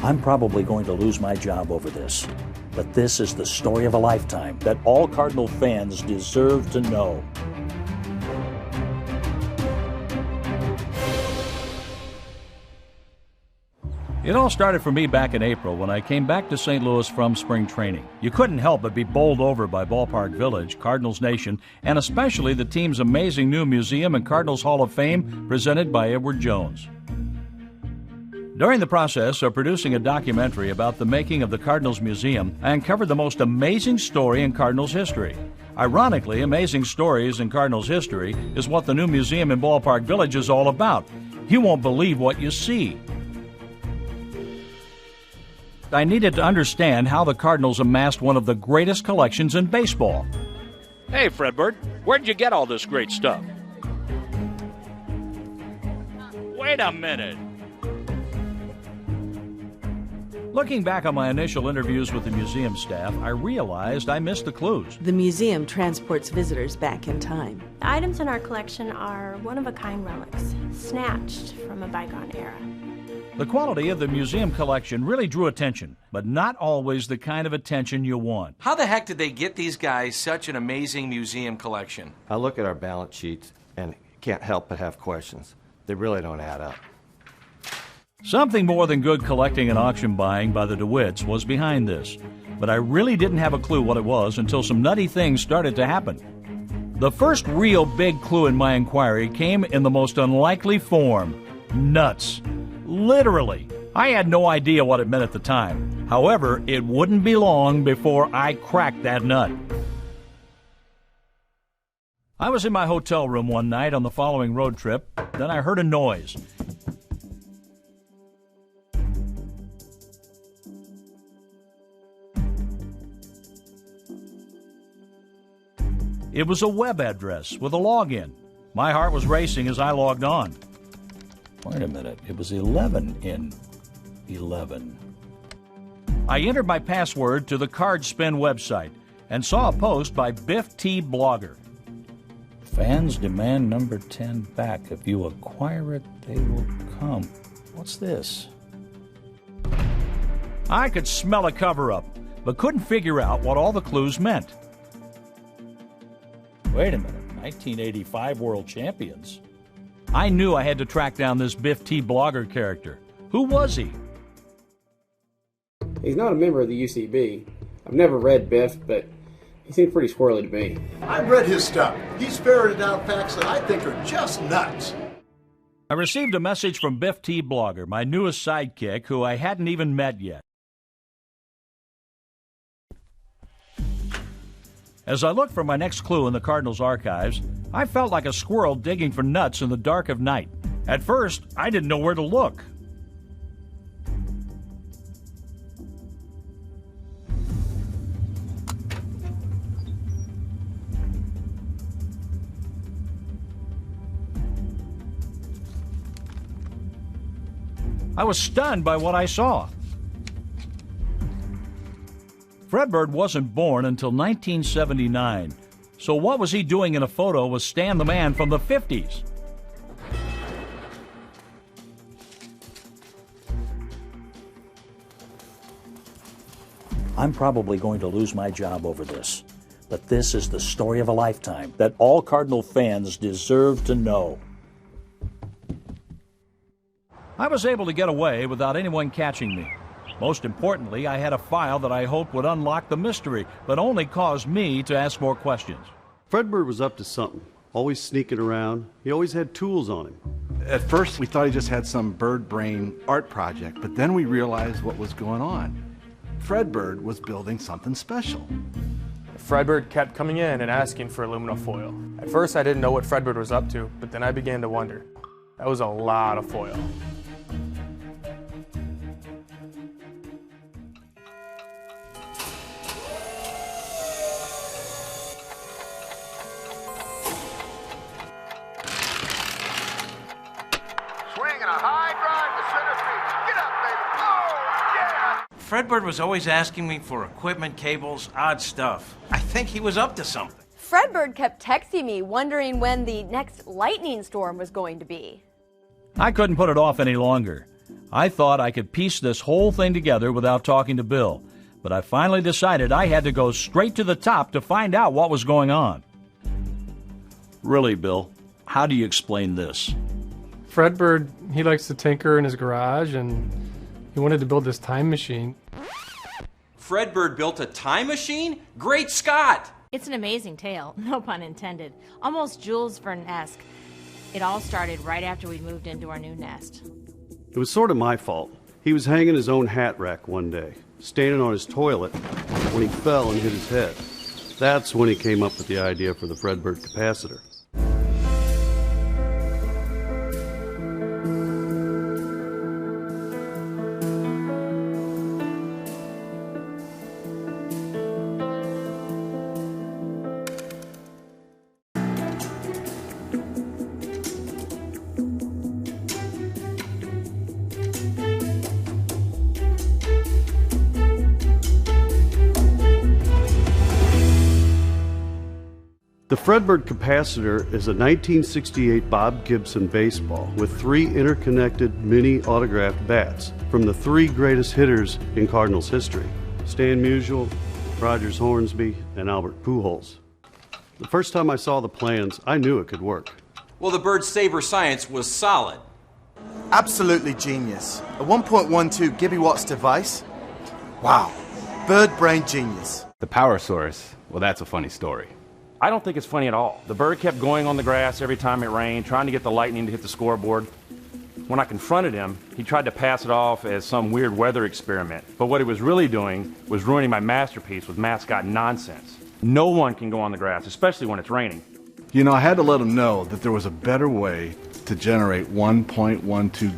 I'm probably going to lose my job over this, but this is the story of a lifetime that all Cardinal fans deserve to know. It all started for me back in April when I came back to St. Louis from spring training. You couldn't help but be bowled over by Ballpark Village, Cardinals Nation, and especially the team's amazing new museum and Cardinals Hall of Fame presented by Edward Jones. During the process of producing a documentary about the making of the Cardinals Museum, I uncovered the most amazing story in Cardinals history. Ironically, amazing stories in Cardinals history is what the new museum in Ballpark Village is all about. You won't believe what you see. I needed to understand how the Cardinals amassed one of the greatest collections in baseball. Hey, Fredbird, where'd you get all this great stuff? Wait a minute. Looking back on my initial interviews with the museum staff, I realized I missed the clues. The museum transports visitors back in time. The items in our collection are one-of-a-kind relics, snatched from a bygone era. The quality of the museum collection really drew attention, but not always the kind of attention you want. How the heck did they get these guys such an amazing museum collection? I look at our balance sheets and can't help but have questions. They really don't add up. Something more than good collecting and auction buying by the DeWitts was behind this, but I really didn't have a clue what it was until some nutty things started to happen. The first real big clue in my inquiry came in the most unlikely form: nuts. Literally. I had no idea what it meant at the time. However, it wouldn't be long before I cracked that nut. I was in my hotel room one night on the following road trip. Then I heard a noise. It was a web address with a login. My heart was racing as I logged on. Wait a minute, it was 11 in 11. I entered my password to the Card Spin website and saw a post by Biff T. Blogger. Fans demand number 10 back. If you acquire it, they will come. What's this? I could smell a cover-up, but couldn't figure out what all the clues meant. Wait a minute, 1985 World Champions? I knew I had to track down this Biff T. Blogger character. Who was he? He's not a member of the UCB. I've never read Biff, but he seemed pretty squirrely to me. I've read his stuff. He's ferreted out facts that I think are just nuts. I received a message from Biff T. Blogger, my newest sidekick, who I hadn't even met yet. As I looked for my next clue in the Cardinals archives, I felt like a squirrel digging for nuts in the dark of night. At first, I didn't know where to look. I was stunned by what I saw. Fredbird wasn't born until 1979, so what was he doing in a photo with Stan the Man from the 50s? I'm probably going to lose my job over this, but this is the story of a lifetime that all Cardinal fans deserve to know. I was able to get away without anyone catching me. Most importantly, I had a file that I hoped would unlock the mystery, but only caused me to ask more questions. Fredbird was up to something, always sneaking around. He always had tools on him. At first, we thought he just had some bird brain art project, but then we realized what was going on. Fredbird was building something special. Fredbird kept coming in and asking for aluminum foil. At first, I didn't know what Fredbird was up to, but then I began to wonder. That was a lot of foil. Fredbird was always asking me for equipment, cables, odd stuff. I think he was up to something. Fredbird kept texting me, wondering when the next lightning storm was going to be. I couldn't put it off any longer. I thought I could piece this whole thing together without talking to Bill, but I finally decided I had to go straight to the top to find out what was going on. Really, Bill, how do you explain this? Fredbird, he likes to tinker in his garage, and he wanted to build this time machine. Fredbird built a time machine? Great Scott! It's an amazing tale, no pun intended. Almost Jules Verne-esque. It all started right after we moved into our new nest. It was sort of my fault. He was hanging his own hat rack one day, standing on his toilet, when he fell and hit his head. That's when he came up with the idea for the Fredbird capacitor. The Fredbird capacitor is a 1968 Bob Gibson baseball with 3 interconnected mini autographed bats from the 3 greatest hitters in Cardinals history: Stan Musial, Rogers Hornsby, and Albert Pujols. The first time I saw the plans, I knew it could work. Well, the bird's saber science was solid. Absolutely genius. A 1.12 GW device? Wow. Bird brain genius. The power source, well, that's a funny story. I don't think it's funny at all. The bird kept going on the grass every time it rained, trying to get the lightning to hit the scoreboard. When I confronted him, he tried to pass it off as some weird weather experiment. But what he was really doing was ruining my masterpiece with mascot nonsense. No one can go on the grass, especially when it's raining. You know, I had to let him know that there was a better way to generate 1.12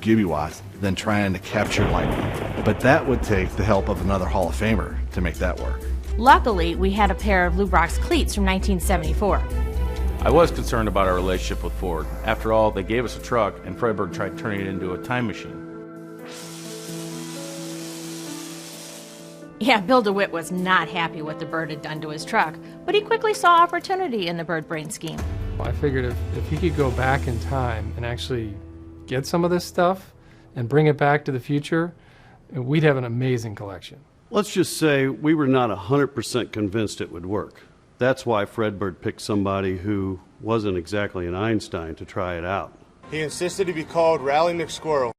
gigawatts than trying to capture lightning. But that would take the help of another Hall of Famer to make that work. Luckily, we had a pair of Lubrock's cleats from 1974. I was concerned about our relationship with Ford. After all, they gave us a truck, and Fredbird tried turning it into a time machine. Yeah, Bill DeWitt was not happy what the bird had done to his truck, but he quickly saw opportunity in the bird brain scheme. I figured if he could go back in time and actually get some of this stuff and bring it back to the future, we'd have an amazing collection. Let's just say we were not 100% convinced it would work. That's why Fredbird picked somebody who wasn't exactly an Einstein to try it out. He insisted he be called Rally McSquirrel.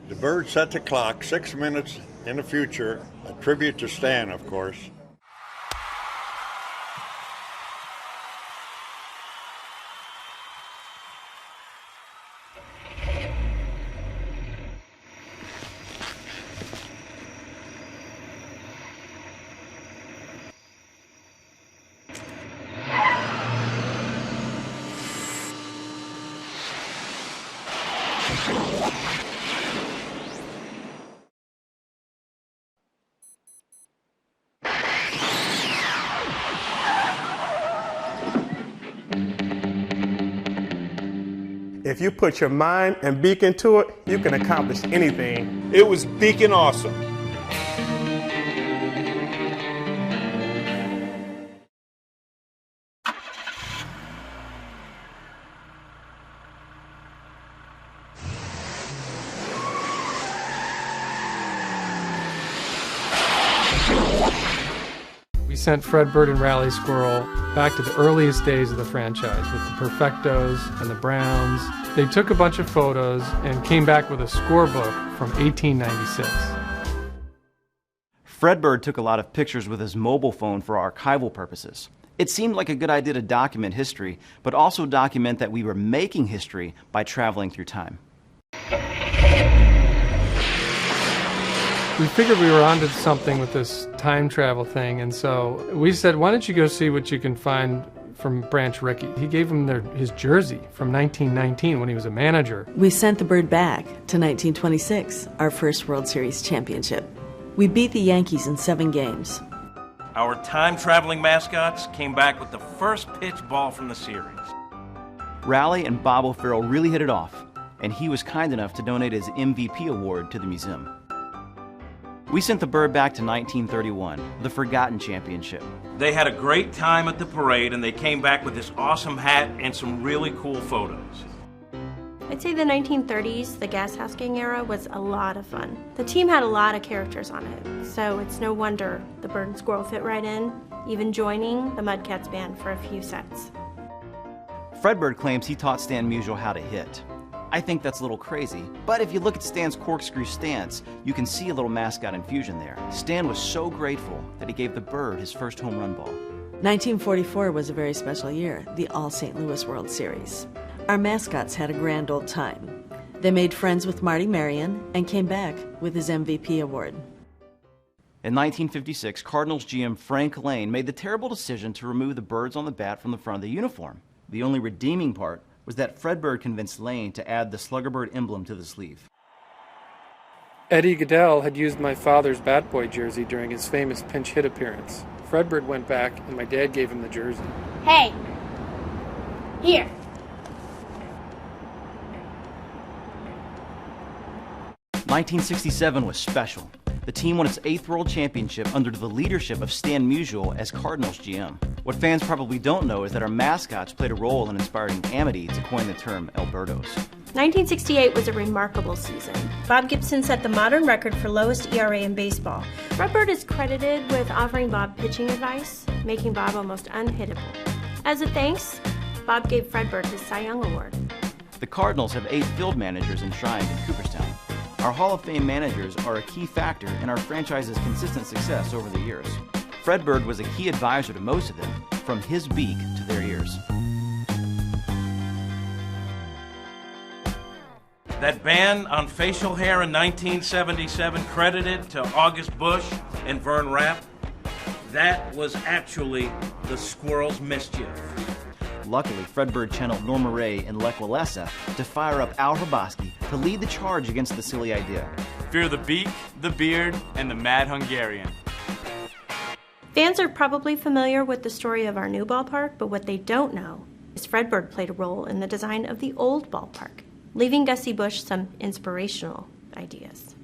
The bird set the clock 6 minutes in the future, a tribute to Stan, of course. If you put your mind and beak into it, you can accomplish anything. It was beaking awesome. We sent Fredbird and Rally Squirrel back to the earliest days of the franchise with the Perfectos and the Browns. They took a bunch of photos and came back with a scorebook from 1896. Fredbird took a lot of pictures with his mobile phone for archival purposes. It seemed like a good idea to document history, but also document that we were making history by traveling through time. We figured we were onto something with this time travel thing, and so we said, why don't you go see what you can find from Branch Rickey. He gave him his jersey from 1919 when he was a manager. We sent the bird back to 1926, our first World Series championship. We beat the Yankees in 7 games. Our time-traveling mascots came back with the first pitch ball from the series. Rally and Bob O'Farrell really hit it off, and he was kind enough to donate his MVP award to the museum. We sent the bird back to 1931, the Forgotten Championship. They had a great time at the parade, and they came back with this awesome hat and some really cool photos. I'd say the 1930s, the Gas House Gang era, was a lot of fun. The team had a lot of characters on it, so it's no wonder the Bird and Squirrel fit right in, even joining the Mudcats band for a few sets. Fredbird claims he taught Stan Musial how to hit. I think that's a little crazy, but if you look at Stan's corkscrew stance, you can see a little mascot infusion there. Stan was so grateful that he gave the Bird his first home run ball. 1944 was a very special year, the All-St. Louis World Series. Our mascots had a grand old time. They made friends with Marty Marion and came back with his MVP award. In 1956, Cardinals GM Frank Lane made the terrible decision to remove the birds on the bat from the front of the uniform. The only redeeming part was that Fredbird convinced Lane to add the Sluggerbird emblem to the sleeve. Eddie Goodell had used my father's Bat Boy jersey during his famous pinch hit appearance. Fredbird went back, and my dad gave him the jersey. Hey! Here! '1967 was special. The team won its 8th World Championship under the leadership of Stan Musial as Cardinals GM. What fans probably don't know is that our mascots played a role in inspiring Amity to coin the term Albertos. 1968 was a remarkable season. Bob Gibson set the modern record for lowest ERA in baseball. Fredbird is credited with offering Bob pitching advice, making Bob almost unhittable. As a thanks, Bob gave Fredbird his Cy Young Award. The Cardinals have 8 field managers enshrined in Cooperstown. Our Hall of Fame managers are a key factor in our franchise's consistent success over the years. Fredbird was a key advisor to most of them, from his beak to their ears. That ban on facial hair in 1977, credited to August Bush and Vern Rapp, that was actually the squirrel's mischief. Luckily, Fredbird channeled Norma Ray and Lech Walesa to fire up Al Hrabosky to lead the charge against the silly idea. Fear the beak, the beard, and the mad Hungarian. Fans are probably familiar with the story of our new ballpark, but what they don't know is Fredbird played a role in the design of the old ballpark, leaving Gussie Busch some inspirational ideas.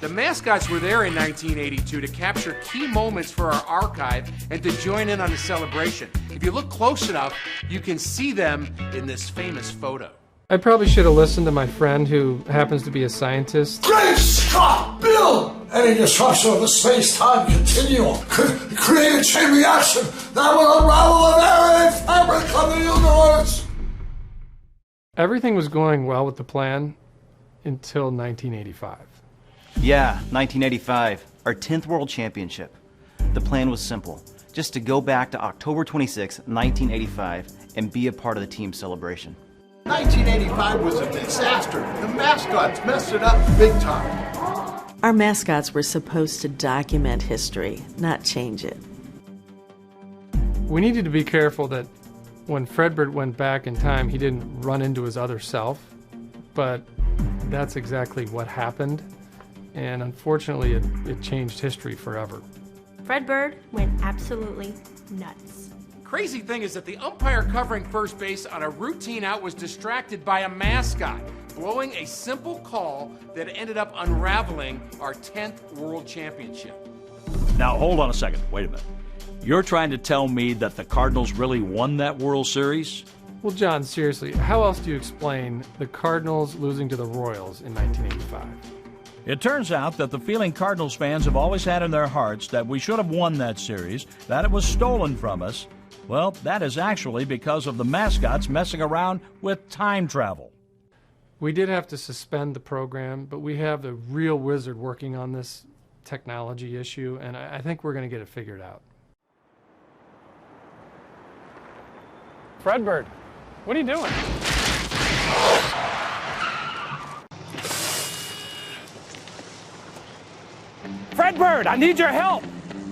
The mascots were there in 1982 to capture key moments for our archive and to join in on the celebration. If you look close enough, you can see them in this famous photo. I probably should have listened to my friend who happens to be a scientist. Great Scott, Bill! Any disruption of the space-time continuum could create a chain reaction that will unravel the very fabric of the universe! Everything was going well with the plan until 1985. Yeah, 1985, our 10th World Championship. The plan was simple, just to go back to October 26, 1985, and be a part of the team's celebration. 1985 was a disaster. The mascots messed it up big time. Our mascots were supposed to document history, not change it. We needed to be careful that when Fredbird went back in time, he didn't run into his other self, but that's exactly what happened. And unfortunately, it changed history forever. Fredbird went absolutely nuts. Crazy thing is that the umpire covering first base on a routine out was distracted by a mascot, blowing a simple call that ended up unraveling our 10th World Championship. Now, hold on a second. Wait a minute. You're trying to tell me that the Cardinals really won that World Series? Well, John, seriously, how else do you explain the Cardinals losing to the Royals in 1985? It turns out that the feeling Cardinals fans have always had in their hearts that we should have won that series, that it was stolen from us, well, that is actually because of the mascots messing around with time travel. We did have to suspend the program, but we have the real wizard working on this technology issue, and I think we're going to get it figured out. Fredbird, what are you doing? Fredbird, I need your help.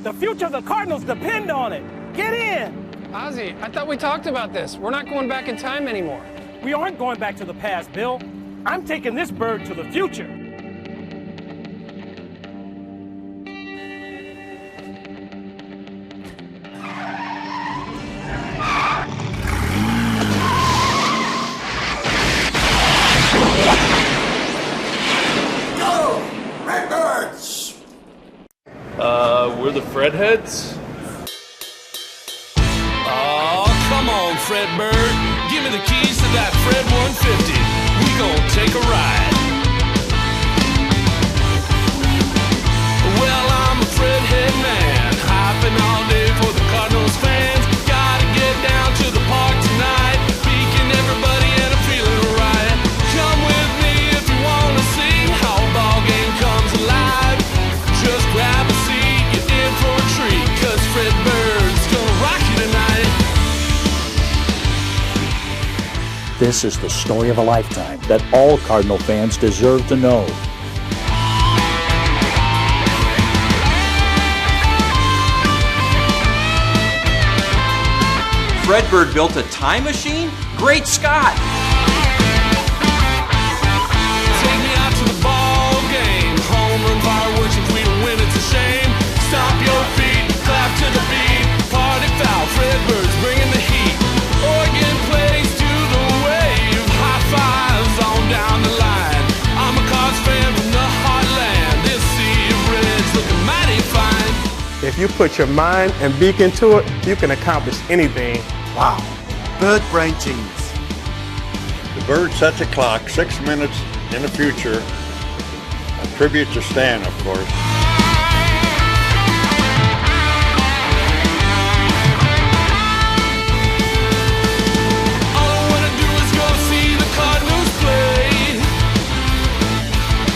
The future of the Cardinals depend on it. Get in. Ozzy, I thought we talked about this. We're not going back in time anymore. We aren't going back to the past, Bill. I'm taking this bird to the future. Go! Redbirds! We're the Fredheads? Oh, come on, Fredbird. Give me the keys to that Fred 150. We gon' take a ride. Well, I'm a Fred head man, hopping all day for the Cardinals fans. Gotta get down to the park tonight, beaking everybody and I'm feeling right. Come with me if you wanna see how a ball game comes alive. Just grab a seat, you're in for a treat, 'cause Fredbird's gonna rock you tonight. This is the story of a lifetime that all Cardinal fans deserve to know. Fredbird built a time machine? Great Scott! Take me out to the ball game. Home run fireworks, if we don't win, it's a shame. Stomp your feet, clap to the beat. Party foul, Fredbird's bringing the heat. Organ plays to the wave. High fives on down the line. I'm a Cards fan from the heartland. This sea of red's looking mighty fine. If you put your mind and beak into it, you can accomplish anything. Wow. Bird brain genius. The bird sets a clock 6 minutes in the future. A tribute to Stan, of course. All I wanna do is go see the Cardinals play.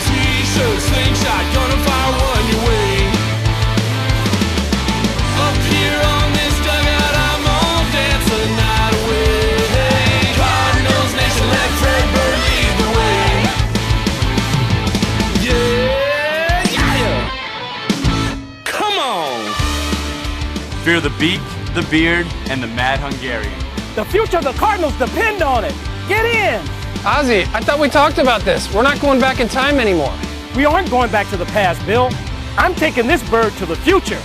T-shirt, slingshot, gonna fire one your way. Up here on this dugout, I'm all dancing night away. Cardinals nation, let Fredbird lead the way. Yeah, yeah. Come on. Fear the beak, the beard, and the mad Hungarian. The future of the Cardinals depend on it. Get in! Ozzy, I thought we talked about this. We're not going back in time anymore. We aren't going back to the past, Bill. I'm taking this bird to the future.